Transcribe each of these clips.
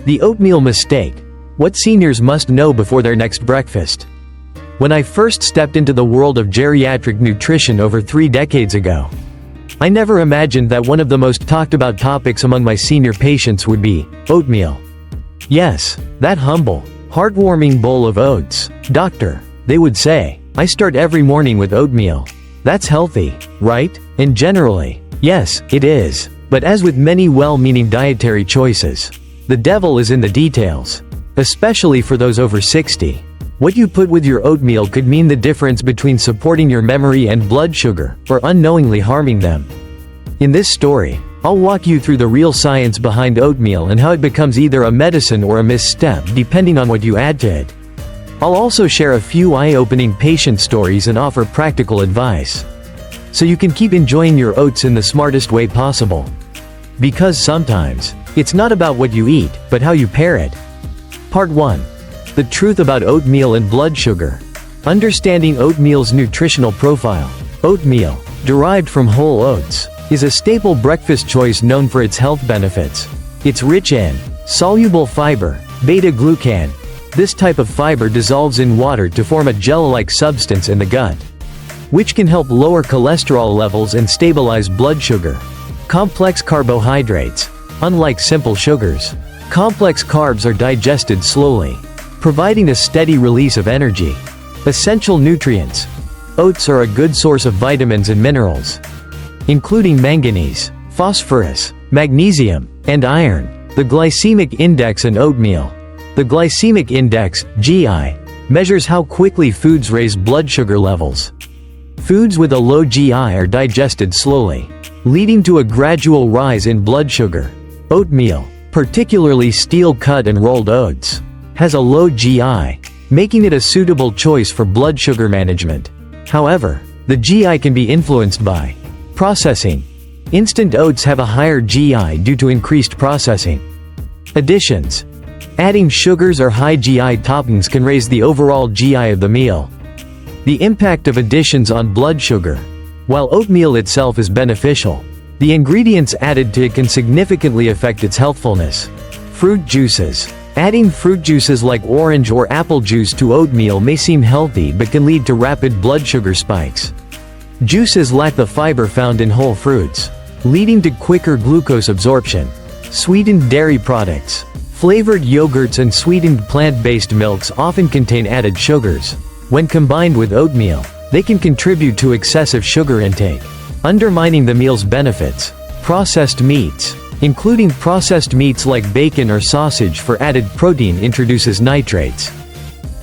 The oatmeal mistake. What seniors must know before their next breakfast. When I first stepped into the world of geriatric nutrition over 3 decades ago, I never imagined that one of the most talked about topics among my senior patients would be oatmeal. Yes, that humble, heartwarming bowl of oats. Doctor, they would say, I start every morning with oatmeal. That's healthy, right? And generally, yes, it is. But as with many well-meaning dietary choices, the devil is in the details. Especially for those over 60. What you put with your oatmeal could mean the difference between supporting your memory and blood sugar, or unknowingly harming them. In this story, I'll walk you through the real science behind oatmeal and how it becomes either a medicine or a misstep depending on what you add to it. I'll also share a few eye-opening patient stories and offer practical advice, so you can keep enjoying your oats in the smartest way possible. Because sometimes, it's not about what you eat, but how you pair it. Part 1. The truth about oatmeal and blood sugar. Understanding oatmeal's nutritional profile. Oatmeal, derived from whole oats, is a staple breakfast choice known for its health benefits. It's rich in soluble fiber, beta-glucan. This type of fiber dissolves in water to form a gel-like substance in the gut, which can help lower cholesterol levels and stabilize blood sugar. Complex carbohydrates. Unlike simple sugars, complex carbs are digested slowly, providing a steady release of energy. Essential nutrients. Oats are a good source of vitamins and minerals, including manganese, phosphorus, magnesium, and iron. The glycemic index in oatmeal. The glycemic index, GI, measures how quickly foods raise blood sugar levels. Foods with a low GI are digested slowly, leading to a gradual rise in blood sugar. Oatmeal, particularly steel-cut and rolled oats, has a low GI, making it a suitable choice for blood sugar management. However, the GI can be influenced by processing. Instant oats have a higher GI due to increased processing. Additions. Adding sugars or high GI toppings can raise the overall GI of the meal. The impact of additions on blood sugar. While oatmeal itself is beneficial, the ingredients added to it can significantly affect its healthfulness. Fruit juices. Adding fruit juices like orange or apple juice to oatmeal may seem healthy but can lead to rapid blood sugar spikes. Juices lack the fiber found in whole fruits, leading to quicker glucose absorption. Sweetened dairy products. Flavored yogurts and sweetened plant-based milks often contain added sugars. When combined with oatmeal, they can contribute to excessive sugar intake, undermining the meal's benefits. Processed meats, including processed meats like bacon or sausage for added protein, introduces nitrates,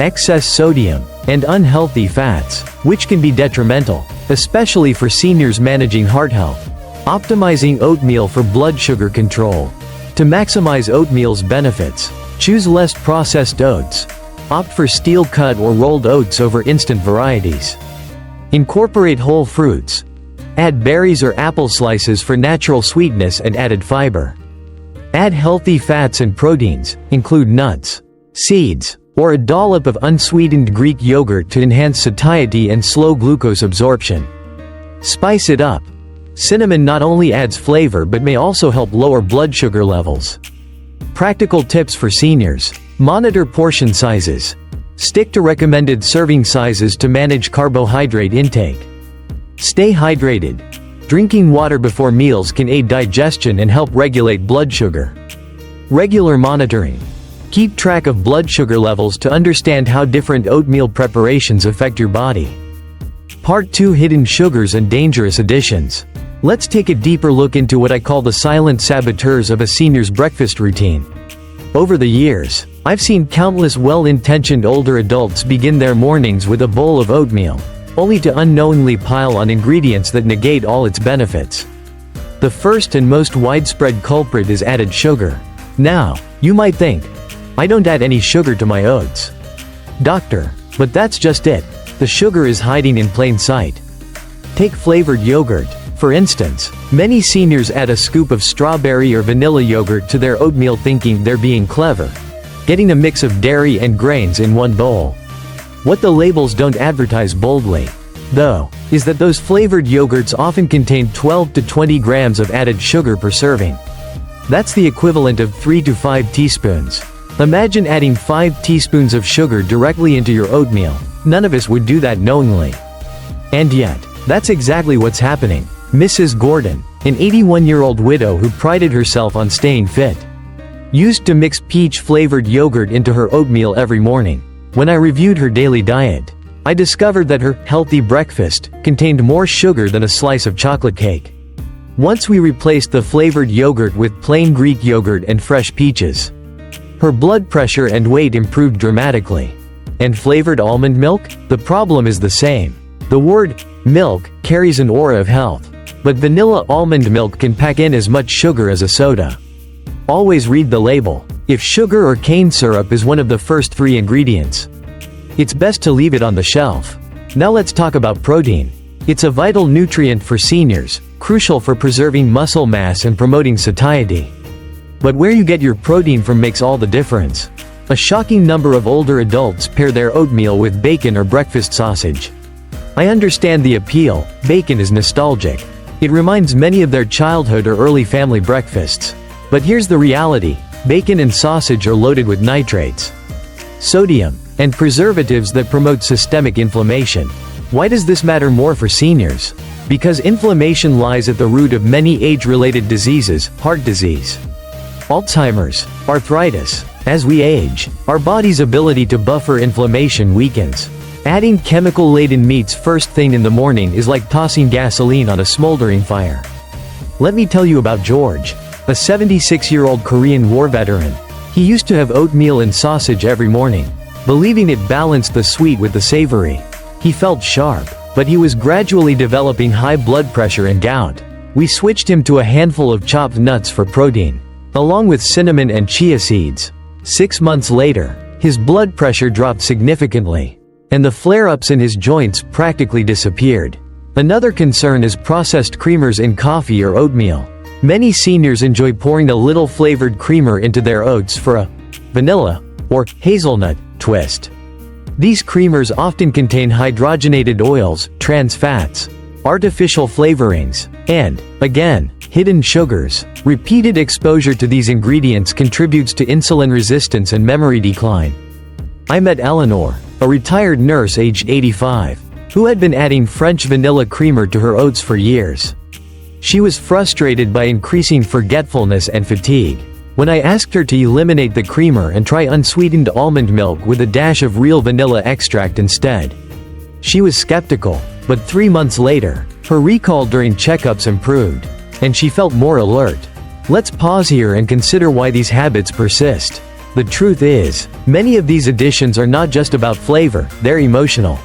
excess sodium, and unhealthy fats, which can be detrimental, especially for seniors managing heart health. Optimizing oatmeal for blood sugar control. To maximize oatmeal's benefits, choose less processed oats. Opt for steel-cut or rolled oats over instant varieties. Incorporate whole fruits. Add berries or apple slices for natural sweetness and added fiber. Add healthy fats and proteins, include nuts, seeds, or a dollop of unsweetened Greek yogurt to enhance satiety and slow glucose absorption. Spice it up. Cinnamon not only adds flavor but may also help lower blood sugar levels. Practical tips for seniors. Monitor portion sizes. Stick to recommended serving sizes to manage carbohydrate intake. Stay hydrated. Drinking water before meals can aid digestion and help regulate blood sugar. Regular monitoring. Keep track of blood sugar levels to understand how different oatmeal preparations affect your body. Part 2. Hidden sugars and dangerous additions. Let's take a deeper look into what I call the silent saboteurs of a senior's breakfast routine. Over the years, I've seen countless well-intentioned older adults begin their mornings with a bowl of oatmeal, only to unknowingly pile on ingredients that negate all its benefits. The first and most widespread culprit is added sugar. Now, you might think, I don't add any sugar to my oats, doctor, but that's just it. The sugar is hiding in plain sight. Take flavored yogurt, for instance. Many seniors add a scoop of strawberry or vanilla yogurt to their oatmeal thinking they're being clever, getting a mix of dairy and grains in one bowl. What the labels don't advertise boldly, though, is that those flavored yogurts often contain 12 to 20 grams of added sugar per serving. That's the equivalent of 3 to 5 teaspoons. Imagine adding 5 teaspoons of sugar directly into your oatmeal. None of us would do that knowingly. And yet, that's exactly what's happening. Mrs. Gordon, an 81-year-old widow who prided herself on staying fit, used to mix peach-flavored yogurt into her oatmeal every morning. When I reviewed her daily diet, I discovered that her healthy breakfast contained more sugar than a slice of chocolate cake. Once we replaced the flavored yogurt with plain Greek yogurt and fresh peaches, her blood pressure and weight improved dramatically. And flavored almond milk? The problem is the same. The word milk carries an aura of health, but vanilla almond milk can pack in as much sugar as a soda. Always read the label. If sugar or cane syrup is one of the first 3 ingredients, it's best to leave it on the shelf. Now let's talk about protein. It's a vital nutrient for seniors, crucial for preserving muscle mass and promoting satiety. But where you get your protein from makes all the difference. A shocking number of older adults pair their oatmeal with bacon or breakfast sausage. I understand the appeal. Bacon is nostalgic. It reminds many of their childhood or early family breakfasts. But here's the reality. Bacon and sausage are loaded with nitrates, sodium, and preservatives that promote systemic inflammation. Why does this matter more for seniors? Because inflammation lies at the root of many age-related diseases, heart disease, Alzheimer's, arthritis. As we age, our body's ability to buffer inflammation weakens. Adding chemical-laden meats first thing in the morning is like tossing gasoline on a smoldering fire. Let me tell you about George, a 76-year-old Korean War veteran. He used to have oatmeal and sausage every morning, believing it balanced the sweet with the savory. He felt sharp, but he was gradually developing high blood pressure and gout. We switched him to a handful of chopped nuts for protein, along with cinnamon and chia seeds. 6 months later, his blood pressure dropped significantly, and the flare-ups in his joints practically disappeared. Another concern is processed creamers in coffee or oatmeal. Many seniors enjoy pouring a little flavored creamer into their oats for a vanilla or hazelnut twist. These creamers often contain hydrogenated oils, trans fats, artificial flavorings, and, again, hidden sugars. Repeated exposure to these ingredients contributes to insulin resistance and memory decline. I met Eleanor, a retired nurse aged 85, who had been adding French vanilla creamer to her oats for years. She was frustrated by increasing forgetfulness and fatigue. When I asked her to eliminate the creamer and try unsweetened almond milk with a dash of real vanilla extract instead, she was skeptical, but 3 months later, her recall during checkups improved, and she felt more alert. Let's pause here and consider why these habits persist. The truth is, many of these additions are not just about flavor, they're emotional.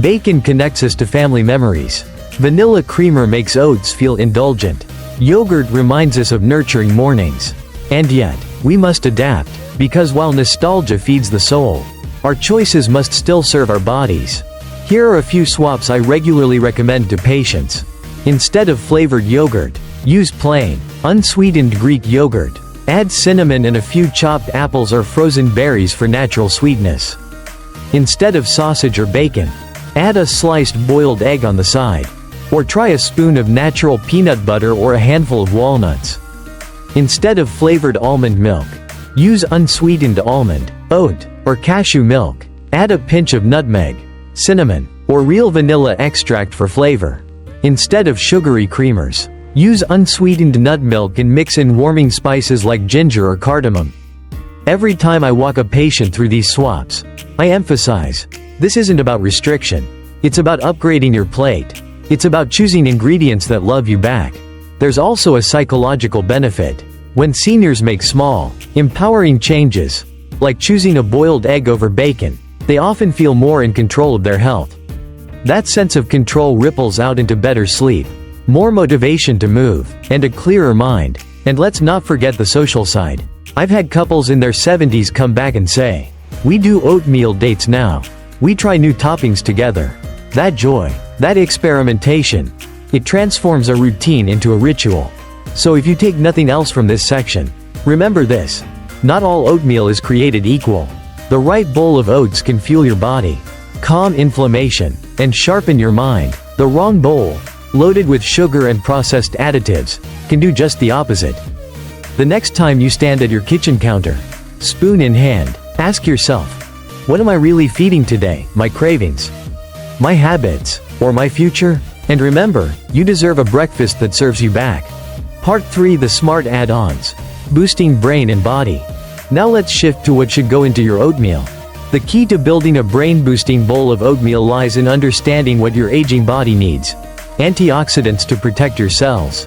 Bacon connects us to family memories. Vanilla creamer makes oats feel indulgent. Yogurt reminds us of nurturing mornings. And yet, we must adapt, because while nostalgia feeds the soul, our choices must still serve our bodies. Here are a few swaps I regularly recommend to patients. Instead of flavored yogurt, use plain, unsweetened Greek yogurt. Add cinnamon and a few chopped apples or frozen berries for natural sweetness. Instead of sausage or bacon, add a sliced boiled egg on the side. Or try a spoon of natural peanut butter or a handful of walnuts. Instead of flavored almond milk, use unsweetened almond, oat, or cashew milk. Add a pinch of nutmeg, cinnamon, or real vanilla extract for flavor. Instead of sugary creamers, use unsweetened nut milk and mix in warming spices like ginger or cardamom. Every time I walk a patient through these swaps, I emphasize, this isn't about restriction. It's about upgrading your plate. It's about choosing ingredients that love you back. There's also a psychological benefit. When seniors make small, empowering changes, like choosing a boiled egg over bacon, they often feel more in control of their health. That sense of control ripples out into better sleep, more motivation to move, and a clearer mind. And let's not forget the social side. I've had couples in their 70s come back and say, "We do oatmeal dates now. We try new toppings together." That joy, that experimentation, it transforms a routine into a ritual. So if you take nothing else from this section, remember this: not all oatmeal is created equal. The right bowl of oats can fuel your body, calm inflammation, and sharpen your mind. The wrong bowl, loaded with sugar and processed additives, can do just the opposite. The next time you stand at your kitchen counter, spoon in hand, ask yourself, what am I really feeding today? My cravings, my habits, or my future? And remember, you deserve a breakfast that serves you back. Part 3: The Smart Add-ons. Boosting brain and body. Now let's shift to what should go into your oatmeal. The key to building a brain-boosting bowl of oatmeal lies in understanding what your aging body needs. Antioxidants to protect your cells.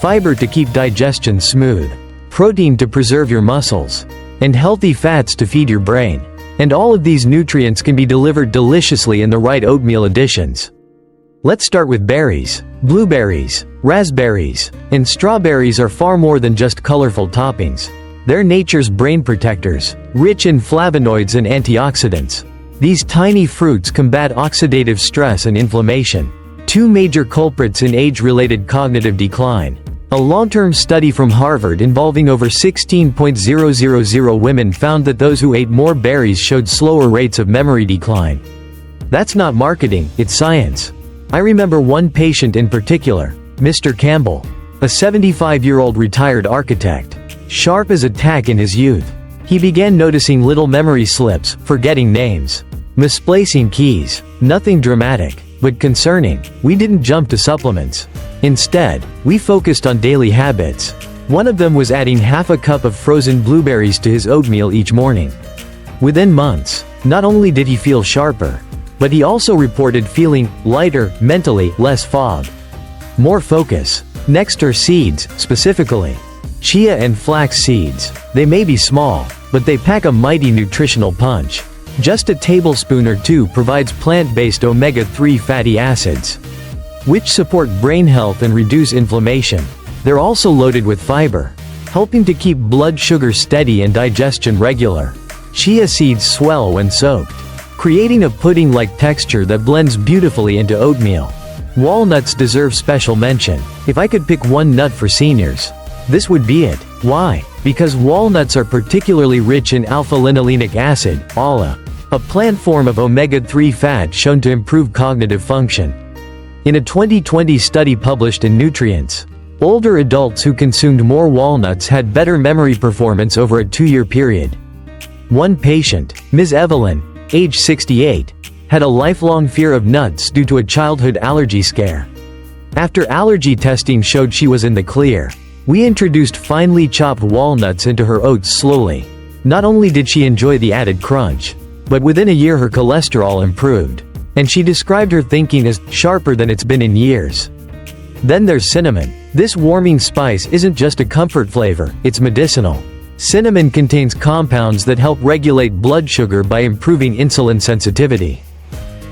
Fiber to keep digestion smooth. Protein to preserve your muscles. And healthy fats to feed your brain. And all of these nutrients can be delivered deliciously in the right oatmeal additions. Let's start with berries. Blueberries, raspberries, and strawberries are far more than just colorful toppings. They're nature's brain protectors, rich in flavonoids and antioxidants. These tiny fruits combat oxidative stress and inflammation, two major culprits in age-related cognitive decline. A long-term study from Harvard involving over 16,000 women found that those who ate more berries showed slower rates of memory decline. That's not marketing, it's science. I remember one patient in particular, Mr. Campbell, a 75-year-old retired architect. Sharp as a tack in his youth, he began noticing little memory slips, forgetting names, misplacing keys. Nothing dramatic, but concerning. We didn't jump to supplements. Instead, we focused on daily habits. One of them was adding half a cup of frozen blueberries to his oatmeal each morning. Within months, not only did he feel sharper, but he also reported feeling lighter, mentally, less fog, more focus. Next are seeds, specifically chia and flax seeds. They may be small, but they pack a mighty nutritional punch. Just a tablespoon or two provides plant-based omega-3 fatty acids, which support brain health and reduce inflammation. They're also loaded with fiber, helping to keep blood sugar steady and digestion regular. Chia seeds swell when soaked, creating a pudding-like texture that blends beautifully into oatmeal. Walnuts deserve special mention. If I could pick one nut for seniors, this would be it. Why? Because walnuts are particularly rich in alpha-linolenic acid, ALA, a plant form of omega-3 fat shown to improve cognitive function. In a 2020 study published in Nutrients, older adults who consumed more walnuts had better memory performance over a 2-year period. One patient, Ms. Evelyn, age 68, had a lifelong fear of nuts due to a childhood allergy scare. After allergy testing showed she was in the clear, we introduced finely chopped walnuts into her oats slowly. Not only did she enjoy the added crunch, but within a year her cholesterol improved, and she described her thinking as sharper than it's been in years. Then there's cinnamon. This warming spice isn't just a comfort flavor, it's medicinal. Cinnamon contains compounds that help regulate blood sugar by improving insulin sensitivity.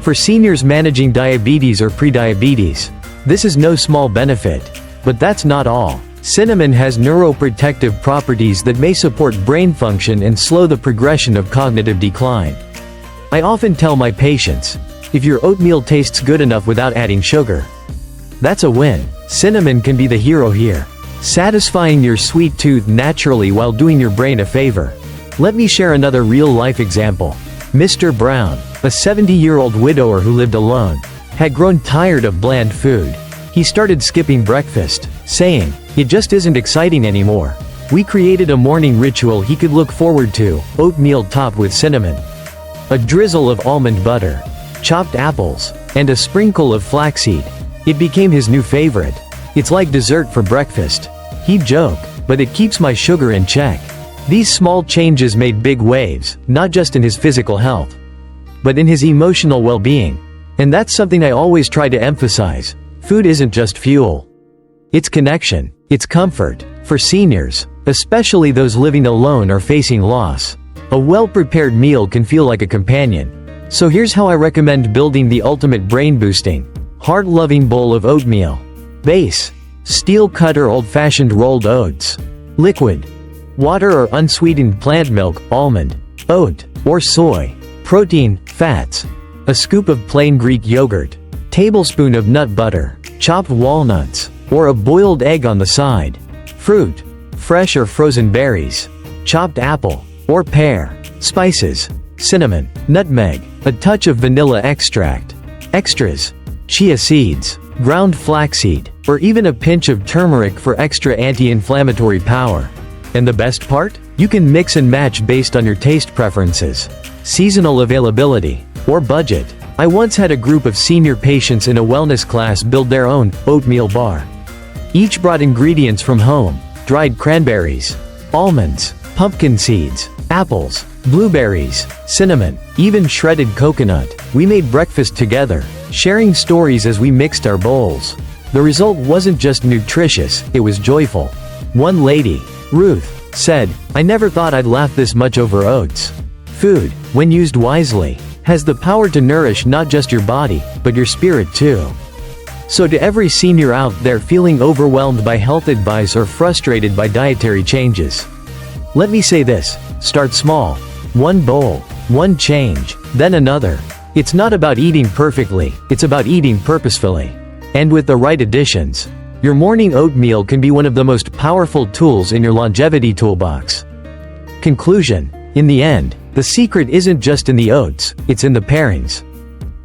For seniors managing diabetes or prediabetes, this is no small benefit. But that's not all. Cinnamon has neuroprotective properties that may support brain function and slow the progression of cognitive decline. I often tell my patients, if your oatmeal tastes good enough without adding sugar, that's a win. Cinnamon can be the hero here, satisfying your sweet tooth naturally while doing your brain a favor. Let me share another real-life example. Mr. Brown, a 70-year-old widower who lived alone, had grown tired of bland food. He started skipping breakfast, saying, "It just isn't exciting anymore." We created a morning ritual he could look forward to: oatmeal topped with cinnamon, a drizzle of almond butter, chopped apples, and a sprinkle of flaxseed. It became his new favorite. "It's like dessert for breakfast," he'd joke, "but it keeps my sugar in check." These small changes made big waves, not just in his physical health, but in his emotional well-being. And that's something I always try to emphasize. Food isn't just fuel. It's connection. It's comfort. For seniors, especially those living alone or facing loss, a well-prepared meal can feel like a companion. So here's how I recommend building the ultimate brain-boosting, heart-loving bowl of oatmeal. Base: steel cut or old-fashioned rolled oats. Liquid: water or unsweetened plant milk, almond, oat, or soy. Protein, fats: a scoop of plain Greek yogurt, tablespoon of nut butter, chopped walnuts, or a boiled egg on the side. Fruit: fresh or frozen berries, chopped apple, or pear. Spices: cinnamon, nutmeg, a touch of vanilla extract. Extras: chia seeds, ground flaxseed, or even a pinch of turmeric for extra anti-inflammatory power. And the best part? You can mix and match based on your taste preferences, seasonal availability, or budget. I once had a group of senior patients in a wellness class build their own oatmeal bar. Each brought ingredients from home: dried cranberries, almonds, pumpkin seeds, apples, blueberries, cinnamon, even shredded coconut. We made breakfast together, sharing stories as we mixed our bowls. The result wasn't just nutritious, it was joyful. One lady, Ruth, said, "I never thought I'd laugh this much over oats." Food, when used wisely, has the power to nourish not just your body, but your spirit too. So to every senior out there feeling overwhelmed by health advice or frustrated by dietary changes, let me say this: start small. One bowl, one change, then another. It's not about eating perfectly, it's about eating purposefully. And with the right additions, your morning oatmeal can be one of the most powerful tools in your longevity toolbox. Conclusion: in the end, the secret isn't just in the oats, it's in the pairings.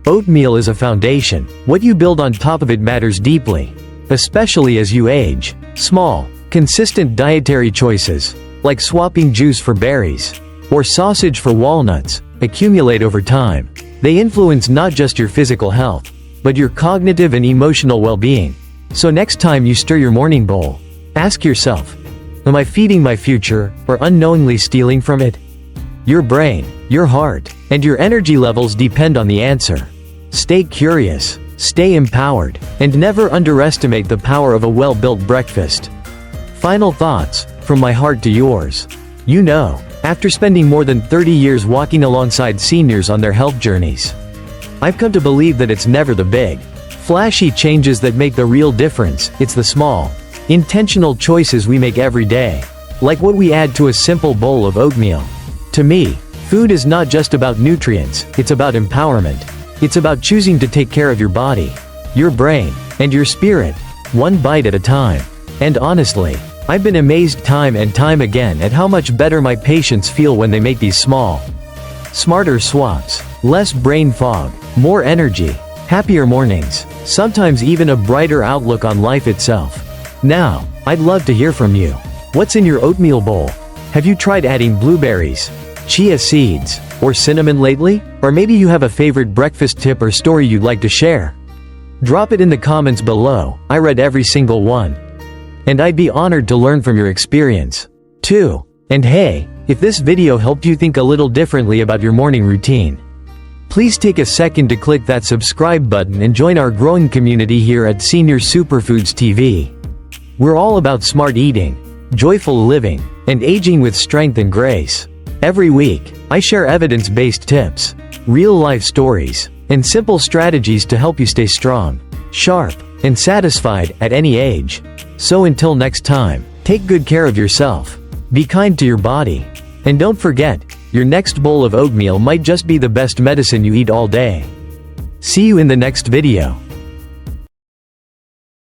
Oatmeal is a foundation. What you build on top of it matters deeply, especially as you age. Small, consistent dietary choices, like swapping juice for berries, or sausage for walnuts, accumulate over time. They influence not just your physical health, but your cognitive and emotional well-being. So next time you stir your morning bowl, ask yourself, am I feeding my future, or unknowingly stealing from it? Your brain, your heart, and your energy levels depend on the answer. Stay curious, stay empowered, and never underestimate the power of a well-built breakfast. Final thoughts, from my heart to yours. You know, after spending more than 30 years walking alongside seniors on their health journeys, I've come to believe that it's never the big, flashy changes that make the real difference, it's the small, intentional choices we make every day. Like what we add to a simple bowl of oatmeal. To me, food is not just about nutrients, it's about empowerment. It's about choosing to take care of your body, your brain, and your spirit, one bite at a time. And honestly, I've been amazed time and time again at how much better my patients feel when they make these small, smarter swaps. Less brain fog, more energy, happier mornings, sometimes even a brighter outlook on life itself. Now, I'd love to hear from you. What's in your oatmeal bowl? Have you tried adding blueberries, chia seeds, or cinnamon lately? Or maybe you have a favorite breakfast tip or story you'd like to share. Drop it in the comments below. I read every single one, and I'd be honored to learn from your experience, too. And hey, if this video helped you think a little differently about your morning routine, please take a second to click that subscribe button and join our growing community here at Senior Superfoods TV. We're all about smart eating, joyful living, and aging with strength and grace. Every week, I share evidence-based tips, real-life stories, and simple strategies to help you stay strong, sharp, and satisfied at any age. So until next time, take good care of yourself, be kind to your body, and don't forget, your next bowl of oatmeal might just be the best medicine you eat all day. See you in the next video.